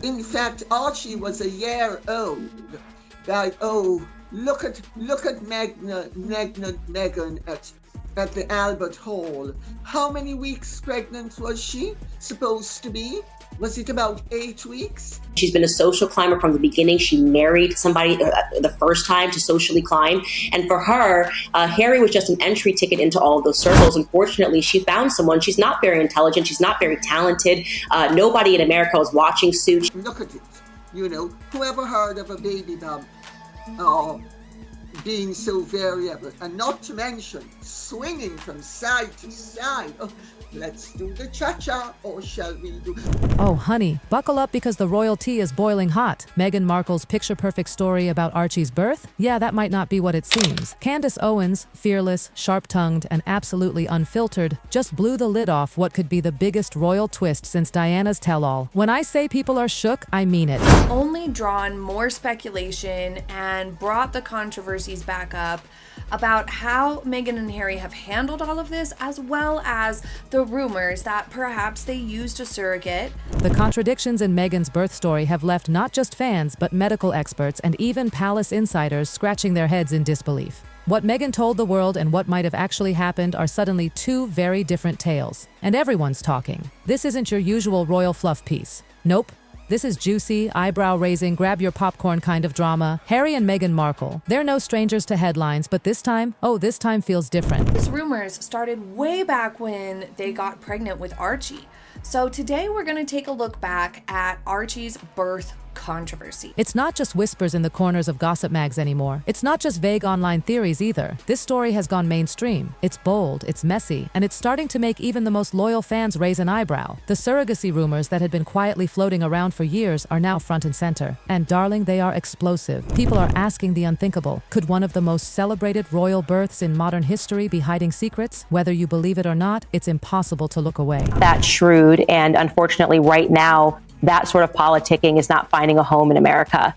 In fact, Archie was a year old. Like, oh, look at Meghan at the Albert Hall. How many weeks pregnant was she supposed to be? Was it about 8 weeks? She's been a social climber from the beginning. She married somebody the first time to socially climb. And for her, Harry was just an entry ticket into all of those circles. Unfortunately, she found someone. She's not very intelligent. She's not very talented. Nobody in America was watching Suits. Look at it. You know, whoever heard of a baby bump being so variable? And not to mention swinging from side to side. Oh, let's do the cha-cha, or shall we do... Oh, honey, buckle up because the royal tea is boiling hot. Meghan Markle's picture-perfect story about Archie's birth? Yeah, that might not be what it seems. Candace Owens, fearless, sharp-tongued, and absolutely unfiltered, just blew the lid off what could be the biggest royal twist since Diana's tell-all. When I say people are shook, I mean it. Only drawn more speculation and brought the controversies back up about how Meghan and Harry have handled all of this, as well as the rumors that perhaps they used a surrogate. The contradictions in Meghan's birth story have left not just fans, but medical experts and even palace insiders scratching their heads in disbelief. What Meghan told the world and what might have actually happened are suddenly two very different tales. And everyone's talking. This isn't your usual royal fluff piece. Nope. This is juicy, eyebrow-raising, grab-your-popcorn kind of drama. Harry and Meghan Markle. They're no strangers to headlines, but this time feels different. These rumors started way back when they got pregnant with Archie. So today we're going to take a look back at Archie's birth controversy. It's not just whispers in the corners of gossip mags anymore. It's not just vague online theories either. This story has gone mainstream. It's bold, it's messy, and it's starting to make even the most loyal fans raise an eyebrow. The surrogacy rumors that had been quietly floating around for years are now front and center. And darling, they are explosive. People are asking the unthinkable. Could one of the most celebrated royal births in modern history be hiding secrets? Whether you believe it or not, it's impossible to look away. That shrewd, and unfortunately right now, that sort of politicking is not finding a home in America.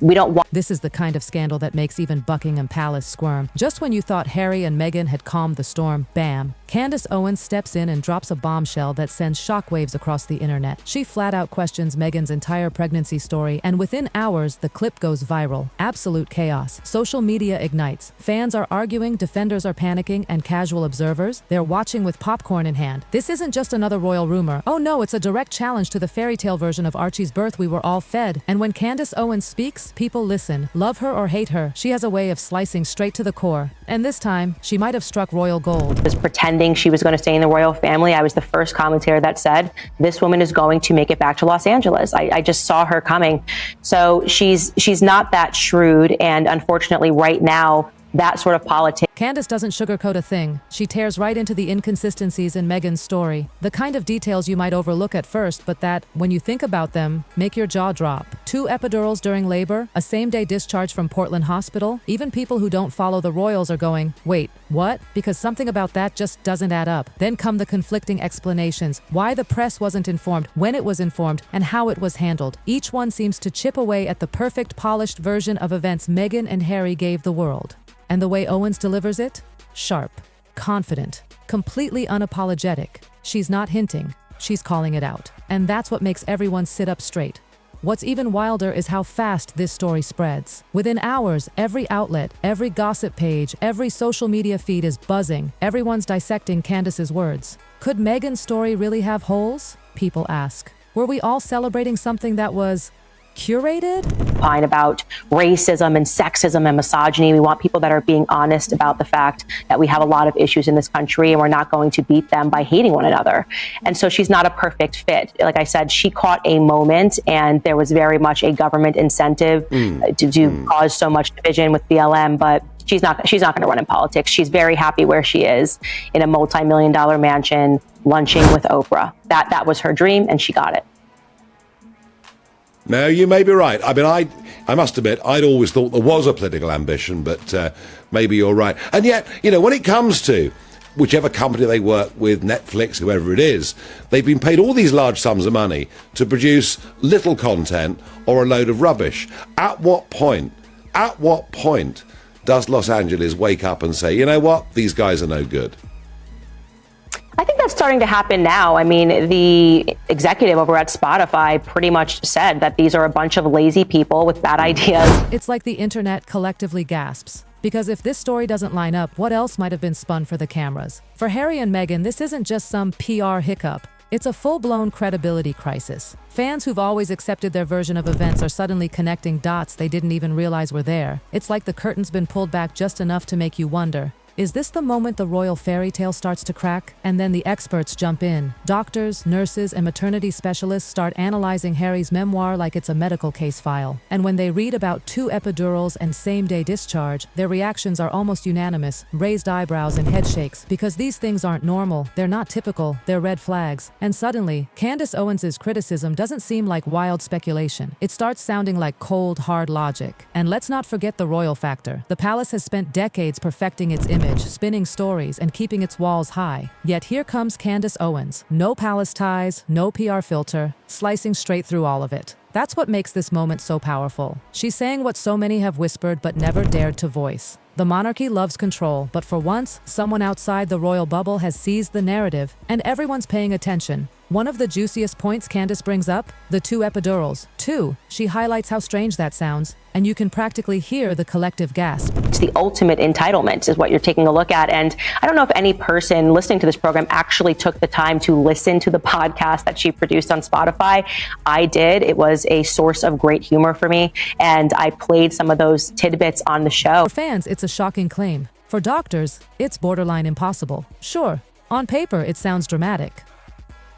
We don't want... This is the kind of scandal that makes even Buckingham Palace squirm. Just when you thought Harry and Meghan had calmed the storm, bam. Candace Owens steps in and drops a bombshell that sends shockwaves across the internet. She flat out questions Meghan's entire pregnancy story, and within hours, the clip goes viral. Absolute chaos. Social media ignites. Fans are arguing, defenders are panicking, and casual observers, they're watching with popcorn in hand. This isn't just another royal rumor. Oh no, it's a direct challenge to the fairy tale version of Archie's birth we were all fed. And when Candace Owens speaks, people listen. Love her or hate her, she has a way of slicing straight to the core. And this time, she might have struck royal gold. Was pretending she was going to stay in the royal family. I was the first commentator that said, this woman is going to make it back to Los Angeles. I just saw her coming. So she's not that shrewd. And unfortunately right now, that sort of politics. Candace doesn't sugarcoat a thing. She tears right into the inconsistencies in Meghan's story. The kind of details you might overlook at first, but that, when you think about them, make your jaw drop. 2 epidurals during labor, a same-day discharge from Portland Hospital. Even people who don't follow the royals are going, wait, what? Because something about that just doesn't add up. Then come the conflicting explanations, why the press wasn't informed, when it was informed, and how it was handled. Each one seems to chip away at the perfect, polished version of events Meghan and Harry gave the world. And the way Owens delivers it? Sharp, confident, completely unapologetic. She's not hinting, she's calling it out. And that's what makes everyone sit up straight. What's even wilder is how fast this story spreads. Within hours, every outlet, every gossip page, every social media feed is buzzing. Everyone's dissecting Candace's words. Could Meghan's story really have holes? People ask. Were we all celebrating something that was curated? Fine about racism and sexism and misogyny. We want people that are being honest about the fact that we have a lot of issues in this country and we're not going to beat them by hating one another. And so she's not a perfect fit. Like I said, she caught a moment and there was very much a government incentive to cause so much division with BLM, but she's not going to run in politics. She's very happy where she is in a multi-million-dollar mansion, lunching with Oprah. That was her dream and she got it. No, you may be right. I mean, I must admit, I'd always thought there was a political ambition, but maybe you're right. And yet, you know, when it comes to whichever company they work with, Netflix, whoever it is, they've been paid all these large sums of money to produce little content or a load of rubbish. At what point does Los Angeles wake up and say, you know what, these guys are no good? I think that's starting to happen now. I mean, the executive over at Spotify pretty much said that these are a bunch of lazy people with bad ideas. It's like the internet collectively gasps. Because if this story doesn't line up, what else might have been spun for the cameras? For Harry and Meghan, this isn't just some PR hiccup. It's a full-blown credibility crisis. Fans who've always accepted their version of events are suddenly connecting dots they didn't even realize were there. It's like the curtain's been pulled back just enough to make you wonder, is this the moment the royal fairy tale starts to crack? And then the experts jump in. Doctors, nurses, and maternity specialists start analyzing Harry's memoir like it's a medical case file. And when they read about 2 epidurals and same-day discharge, their reactions are almost unanimous, raised eyebrows and head shakes, because these things aren't normal, they're not typical, they're red flags. And suddenly, Candace Owens' criticism doesn't seem like wild speculation. It starts sounding like cold, hard logic. And let's not forget the royal factor. The palace has spent decades perfecting its image, spinning stories, and keeping its walls high. Yet here comes Candace Owens. No palace ties, no PR filter, slicing straight through all of it. That's what makes this moment so powerful. She's saying what so many have whispered but never dared to voice. The monarchy loves control, but for once, someone outside the royal bubble has seized the narrative, and everyone's paying attention. One of the juiciest points Candace brings up, the 2 epidurals. 2, she highlights how strange that sounds, and you can practically hear the collective gasp. It's the ultimate entitlement is what you're taking a look at. And I don't know if any person listening to this program actually took the time to listen to the podcast that she produced on Spotify. I did. It was a source of great humor for me, and I played some of those tidbits on the show. For fans, it's a shocking claim. For doctors, it's borderline impossible. Sure, on paper, it sounds dramatic.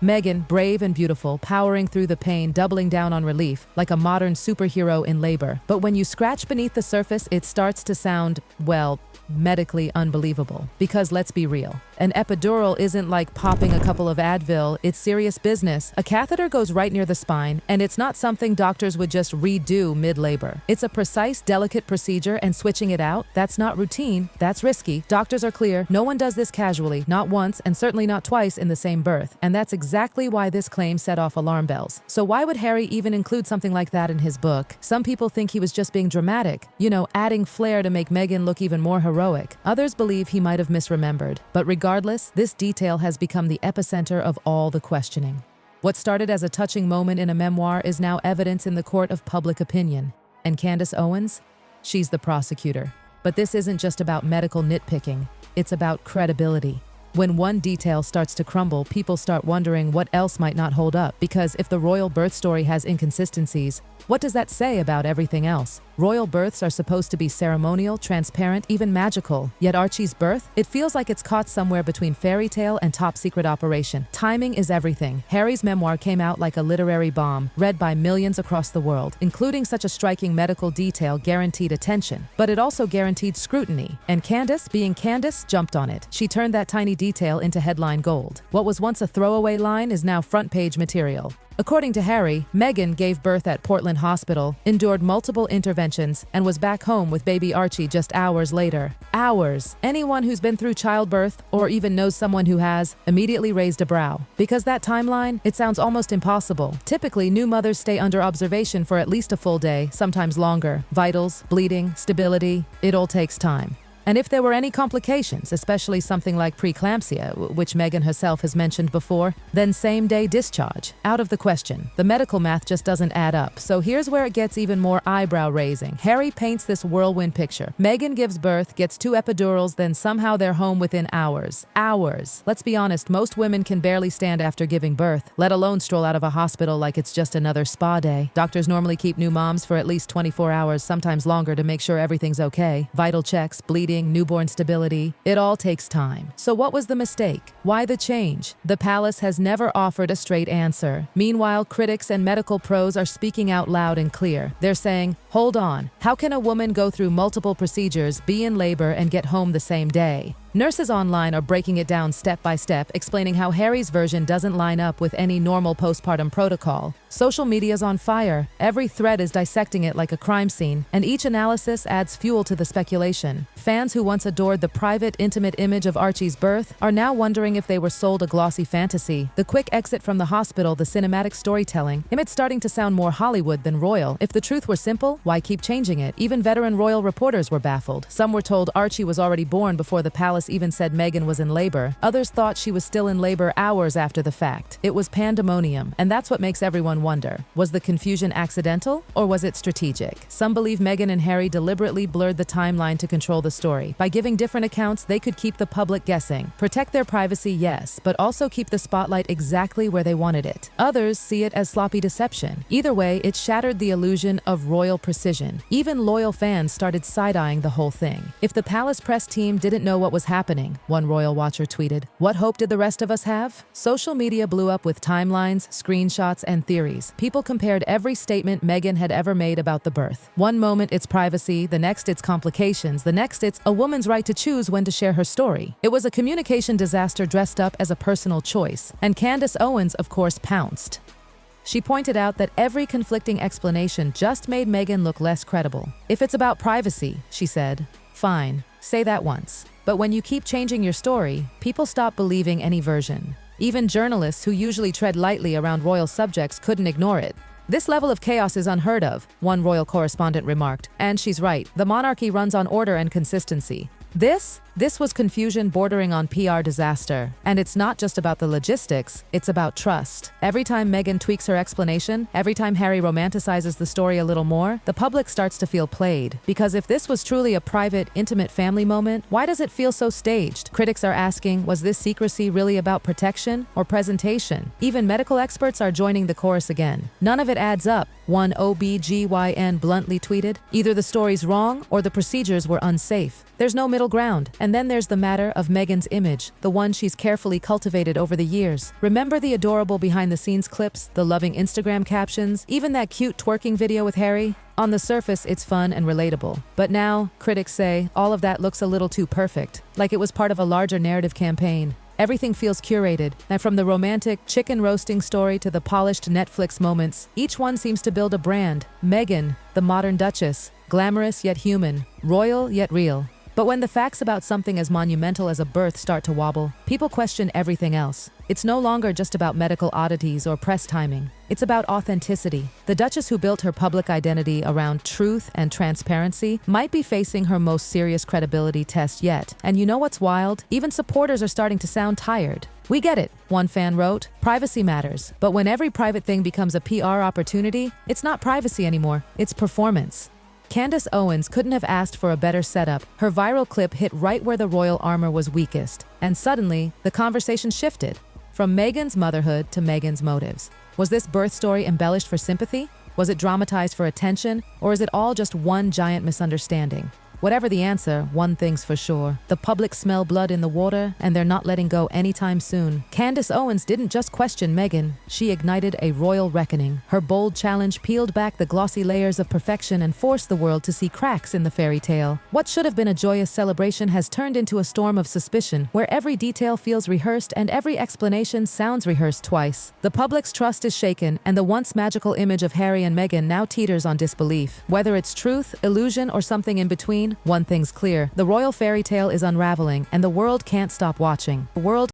Meghan, brave and beautiful, powering through the pain, doubling down on relief, like a modern superhero in labor. But when you scratch beneath the surface, it starts to sound, well, medically unbelievable. Because let's be real, an epidural isn't like popping a couple of Advil, it's serious business. A catheter goes right near the spine, and it's not something doctors would just redo mid-labor. It's a precise, delicate procedure, and switching it out, that's not routine, that's risky. Doctors are clear, no one does this casually, not once, and certainly not twice in the same birth. And that's exactly why this claim set off alarm bells. So why would Harry even include something like that in his book? Some people think he was just being dramatic, adding flair to make Meghan look even more heroic. Others believe he might have misremembered. But regardless, this detail has become the epicenter of all the questioning. What started as a touching moment in a memoir is now evidence in the court of public opinion. And Candace Owens? She's the prosecutor. But this isn't just about medical nitpicking. It's about credibility. When one detail starts to crumble, people start wondering what else might not hold up. Because if the royal birth story has inconsistencies, what does that say about everything else? Royal births are supposed to be ceremonial, transparent, even magical. Yet Archie's birth? It feels like it's caught somewhere between fairy tale and top secret operation. Timing is everything. Harry's memoir came out like a literary bomb, read by millions across the world. Including such a striking medical detail guaranteed attention. But it also guaranteed scrutiny. And Candace, being Candace, jumped on it. She turned that tiny detail into headline gold. What was once a throwaway line is now front page material. According to Harry, Meghan gave birth at Portland Hospital, endured multiple interventions, and was back home with baby Archie just hours later. Hours! Anyone who's been through childbirth, or even knows someone who has, immediately raised a brow. Because that timeline, it sounds almost impossible. Typically, new mothers stay under observation for at least a full day, sometimes longer. Vitals, bleeding, stability, it all takes time. And if there were any complications, especially something like preeclampsia, which Meghan herself has mentioned before, then same-day discharge. Out of the question. The medical math just doesn't add up. So here's where it gets even more eyebrow-raising. Harry paints this whirlwind picture. Meghan gives birth, gets 2 epidurals, then somehow they're home within hours. Hours. Let's be honest, most women can barely stand after giving birth, let alone stroll out of a hospital like it's just another spa day. Doctors normally keep new moms for at least 24 hours, sometimes longer, to make sure everything's okay. Vital checks, bleeding, newborn stability, it all takes time. So what was the mistake? Why the change? The palace has never offered a straight answer. Meanwhile, critics and medical pros are speaking out loud and clear. They're saying, hold on, how can a woman go through multiple procedures, be in labor, and get home the same day? Nurses online are breaking it down step by step, explaining how Harry's version doesn't line up with any normal postpartum protocol. Social media's on fire. Every thread is dissecting it like a crime scene, and each analysis adds fuel to the speculation. Fans who once adored the private, intimate image of Archie's birth are now wondering if they were sold a glossy fantasy. The quick exit from the hospital, the cinematic storytelling, it's starting to sound more Hollywood than royal. If the truth were simple, why keep changing it? Even veteran royal reporters were baffled. Some were told Archie was already born before the palace even said Meghan was in labor. Others thought she was still in labor hours after the fact. It was pandemonium, and that's what makes everyone wonder. Was the confusion accidental, or was it strategic? Some believe Meghan and Harry deliberately blurred the timeline to control the story. By giving different accounts, they could keep the public guessing. Protect their privacy, yes, but also keep the spotlight exactly where they wanted it. Others see it as sloppy deception. Either way, it shattered the illusion of royal precision. Even loyal fans started side-eyeing the whole thing. If the palace press team didn't know what was happening, one royal watcher tweeted, "What hope did the rest of us have?" Social media blew up with timelines, screenshots, and theories. People compared every statement Meghan had ever made about the birth. One moment it's privacy, the next it's complications, the next it's a woman's right to choose when to share her story. It was a communication disaster dressed up as a personal choice, and Candace Owens, of course, pounced. She pointed out that every conflicting explanation just made Meghan look less credible. If it's about privacy, she said, fine, say that once. But when you keep changing your story, people stop believing any version. Even journalists who usually tread lightly around royal subjects couldn't ignore it. This level of chaos is unheard of, one royal correspondent remarked. And she's right, the monarchy runs on order and consistency. This was confusion bordering on PR disaster. And it's not just about the logistics, it's about trust. Every time Meghan tweaks her explanation, every time Harry romanticizes the story a little more, the public starts to feel played. Because if this was truly a private, intimate family moment, why does it feel so staged? Critics are asking, was this secrecy really about protection or presentation? Even medical experts are joining the chorus again. None of it adds up, one OBGYN bluntly tweeted. Either the story's wrong or the procedures were unsafe. There's no middle ground. And then there's the matter of Meghan's image, the one she's carefully cultivated over the years. Remember the adorable behind-the-scenes clips, the loving Instagram captions, even that cute twerking video with Harry? On the surface, it's fun and relatable. But now, critics say, all of that looks a little too perfect, like it was part of a larger narrative campaign. Everything feels curated, and from the romantic chicken roasting story to the polished Netflix moments, each one seems to build a brand. Meghan, the modern Duchess, glamorous yet human, royal yet real. But when the facts about something as monumental as a birth start to wobble, people question everything else. It's no longer just about medical oddities or press timing. It's about authenticity. The Duchess who built her public identity around truth and transparency might be facing her most serious credibility test yet. And you know what's wild? Even supporters are starting to sound tired. We get it, one fan wrote. Privacy matters. But when every private thing becomes a PR opportunity, it's not privacy anymore, it's performance. Candace Owens couldn't have asked for a better setup. Her viral clip hit right where the royal armor was weakest. And suddenly, the conversation shifted. From Meghan's motherhood to Meghan's motives. Was this birth story embellished for sympathy? Was it dramatized for attention? Or is it all just one giant misunderstanding? Whatever the answer, one thing's for sure. The public smell blood in the water, and they're not letting go anytime soon. Candace Owens didn't just question Meghan, she ignited a royal reckoning. Her bold challenge peeled back the glossy layers of perfection and forced the world to see cracks in the fairy tale. What should have been a joyous celebration has turned into a storm of suspicion, where every detail feels rehearsed and every explanation sounds rehearsed twice. The public's trust is shaken, and the once magical image of Harry and Meghan now teeters on disbelief. Whether it's truth, illusion, or something in between, one thing's clear. The royal fairy tale is unraveling, and the world can't stop watching. The world